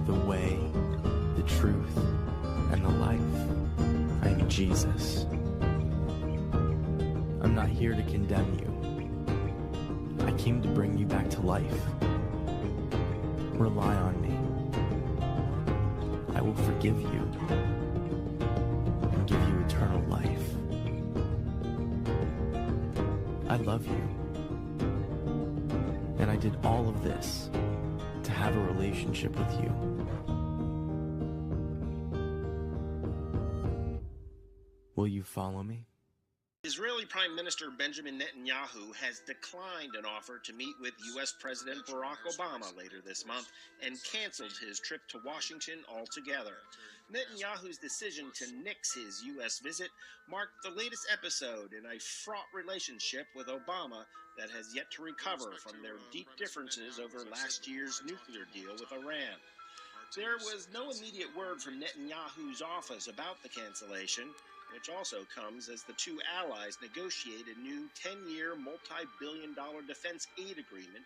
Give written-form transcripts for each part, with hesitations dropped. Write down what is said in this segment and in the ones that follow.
the way, the truth, and the life. I am Jesus. I'm not here to condemn you. I came to bring you back to life. Rely on me. I will forgive you and give you eternal life. I love you. And I did all of this to have a relationship with you. Will you follow me? Israeli Prime Minister Benjamin Netanyahu has declined an offer to meet with U.S. President Barack Obama later this month and canceled his trip to Washington altogether. Netanyahu's decision to nix his U.S. visit marked the latest episode in a fraught relationship with Obama that has yet to recover from their deep differences over last year's nuclear deal with Iran. There was no immediate word from Netanyahu's office about the cancellation, which also comes as the two allies negotiate a new 10-year, multi-billion-dollar defense aid agreement.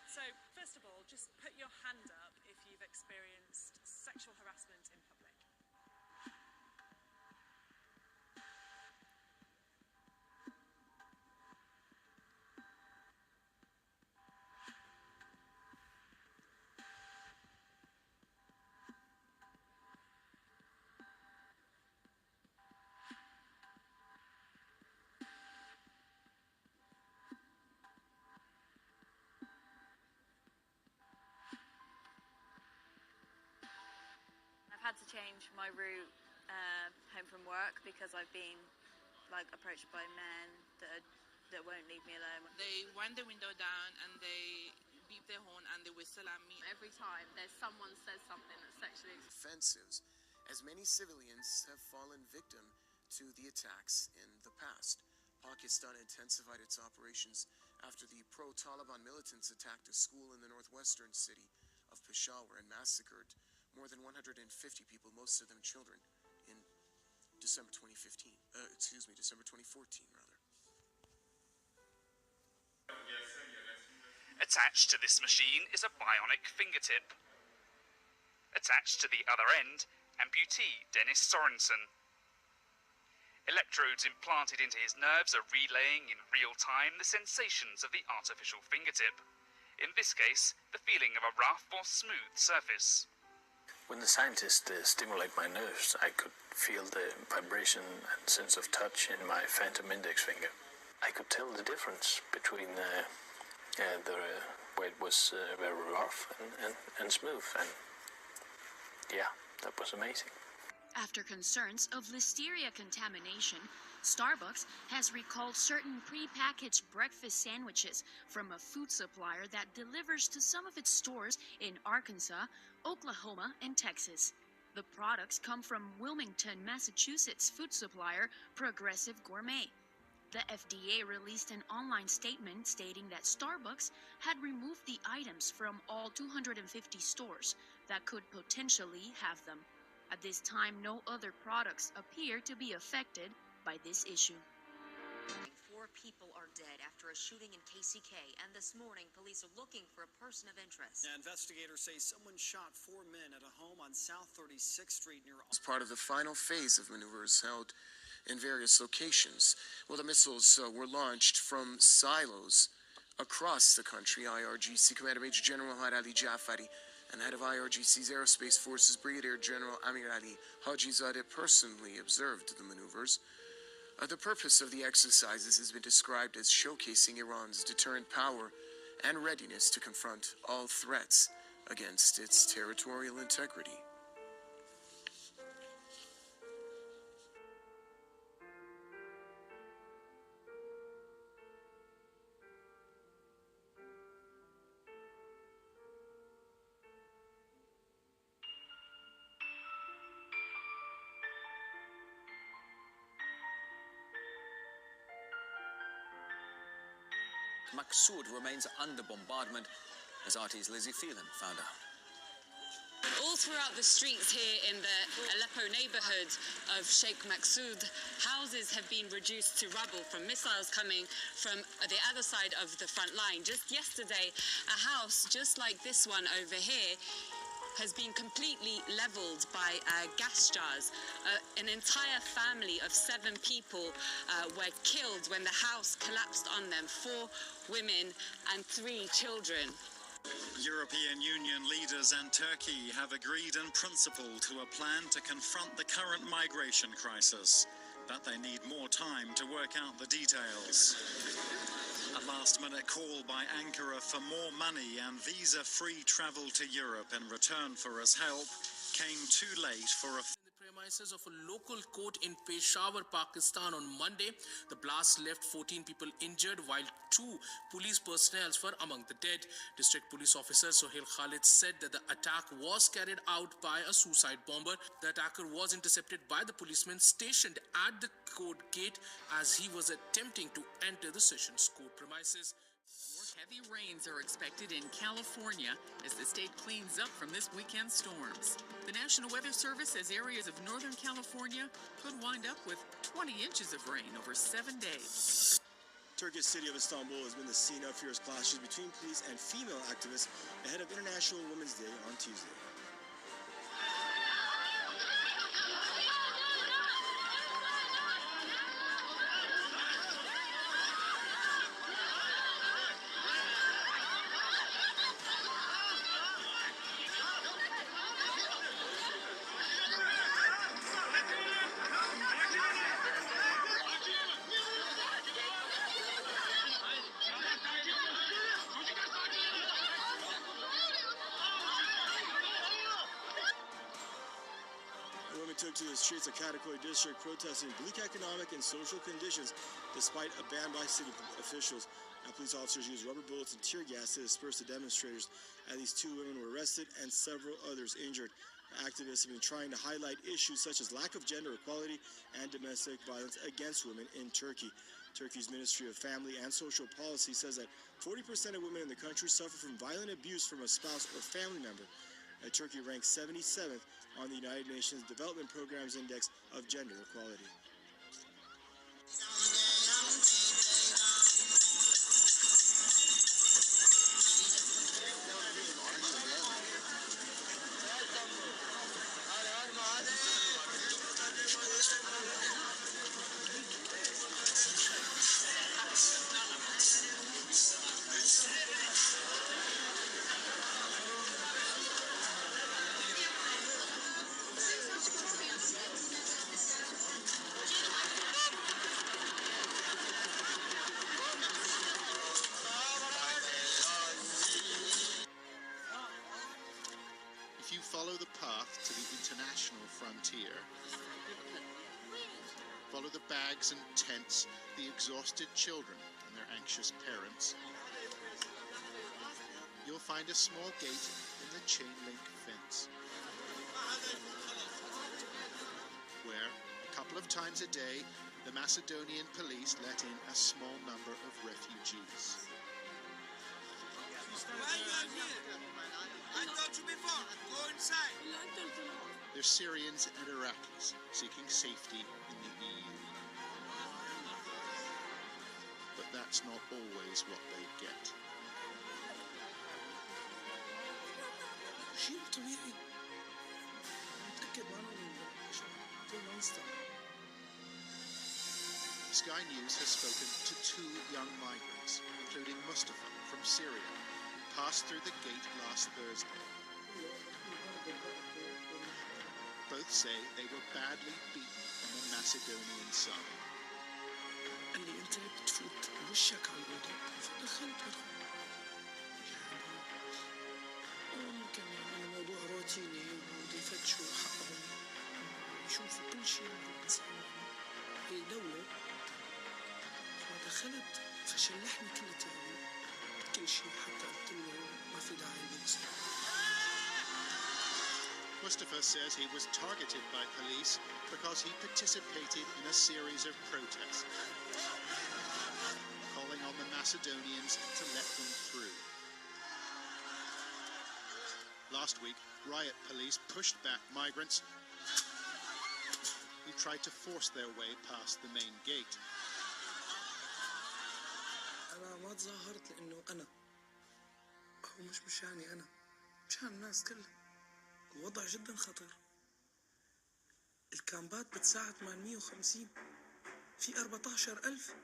So, first of all, just put your hand up if you've experienced sexual harassment in public. I've had to change my route home from work because I've been approached by men that won't leave me alone. They wind the window down and they beep their horn and they whistle at me. Every time there's someone says something that's sexually offensive, as many civilians have fallen victim to the attacks in the past. Pakistan intensified its operations after the pro-Taliban militants attacked a school in the northwestern city of Peshawar and massacred more than 150 people, most of them children, in December 2014, rather. Attached to this machine is a bionic fingertip. Attached to the other end, amputee Dennis Sorensen. Electrodes implanted into his nerves are relaying in real time the sensations of the artificial fingertip. In this case, the feeling of a rough or smooth surface. When the scientists stimulate my nerves, I could feel the vibration and sense of touch in my phantom index finger. I could tell the difference between where it was very rough and smooth, and yeah, that was amazing. After concerns of listeria contamination, Starbucks has recalled certain pre-packaged breakfast sandwiches from a food supplier that delivers to some of its stores in Arkansas, Oklahoma, and Texas. The products come from Wilmington, Massachusetts food supplier Progressive Gourmet. The FDA released an online statement stating that Starbucks had removed the items from all 250 stores that could potentially have them. At this time, no other products appear to be affected by this issue. 4 people are dead after a shooting in KCK, and this morning police are looking for a person of interest. Now, investigators say someone shot 4 men at a home on South 36th Street near... As part of the final phase of maneuvers held in various locations. Well, the missiles were launched from silos across the country. IRGC Commander Major General Had Ali Jafari and head of IRGC's Aerospace Forces Brigadier General Amir Ali Hajizadeh personally observed the maneuvers. The purpose of the exercises has been described as showcasing Iran's deterrent power and readiness to confront all threats against its territorial integrity. Maqsoud remains under bombardment, as RT's Lizzie Phelan found out. All throughout the streets here in the Aleppo neighborhood of Sheikh Maqsoud, houses have been reduced to rubble from missiles coming from the other side of the front line. Just yesterday, a house just like this one over here has been completely leveled by gas jars. An entire family of 7 people were killed when the house collapsed on them, 4 women and 3 children. European Union leaders and Turkey have agreed in principle to a plan to confront the current migration crisis, but they need more time to work out the details. A last-minute call by Ankara for more money and visa-free travel to Europe in return for his help came too late for a premises of a local court in Peshawar, Pakistan on Monday. The blast left 14 people injured, while 2 police personnel were among the dead. District Police Officer Sohail Khalid said that the attack was carried out by a suicide bomber. The attacker was intercepted by the policeman stationed at the court gate as he was attempting to enter the Sessions Court premises. Heavy rains are expected in California as the state cleans up from this weekend's storms. The National Weather Service says areas of Northern California could wind up with 20 inches of rain over 7 days. Turkish city of Istanbul has been the scene of fierce clashes between police and female activists ahead of International Women's Day on Tuesday. Took to the streets of Karaköy district protesting bleak economic and social conditions despite a ban by city officials. And police officers used rubber bullets and tear gas to disperse the demonstrators. At least 2 women were arrested and several others injured. Activists have been trying to highlight issues such as lack of gender equality and domestic violence against women in Turkey. Turkey's Ministry of Family and Social Policy says that 40% of women in the country suffer from violent abuse from a spouse or family member. Turkey ranks 77th on the United Nations Development Program's Index of Gender Equality. If you follow the path to the international frontier, follow the bags and tents, the exhausted children and their anxious parents, you'll find a small gate in the chain link fence, where a couple of times a day the Macedonian police let in a small number of refugees. Why you are here? I told you before, go inside. They're Syrians and Iraqis seeking safety in the EU. But that's not always what they get. Sky News has spoken to 2 young migrants, including Mustafa from Syria, who passed through the gate last Thursday. Both say they were badly beaten on the Macedonian side. اللي انت بتفوت وشك على الأوضة فدخلت ممكن يعني الموضوع روتيني وبده يفتشوا حقهم يشوفوا كل شيء عن الإنسان. هي دولة فدخلت فشلحني كل شيء حتى قلت له ما في داعي للمسلم. Mustafa says he was targeted by police because he participated in a series of protests, calling on the Macedonians to let them through. Last week, riot police pushed back migrants who tried to force their way past the main gate. أنا ما تظاهرت لأنه أنا هو مشاني أنا مشان الناس كلها. الوضع جدا خطر. الكامبات بتساعد 850 في 14,000.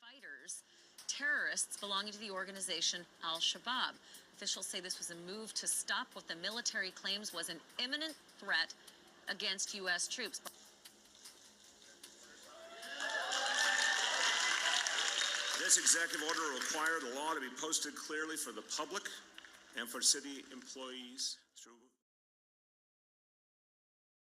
Fighters, terrorists belonging to the organization Al-Shabaab. Officials say this was a move to stop what the military claims was an imminent threat against U.S. troops. This executive order will require the law to be posted clearly for the public and for city employees through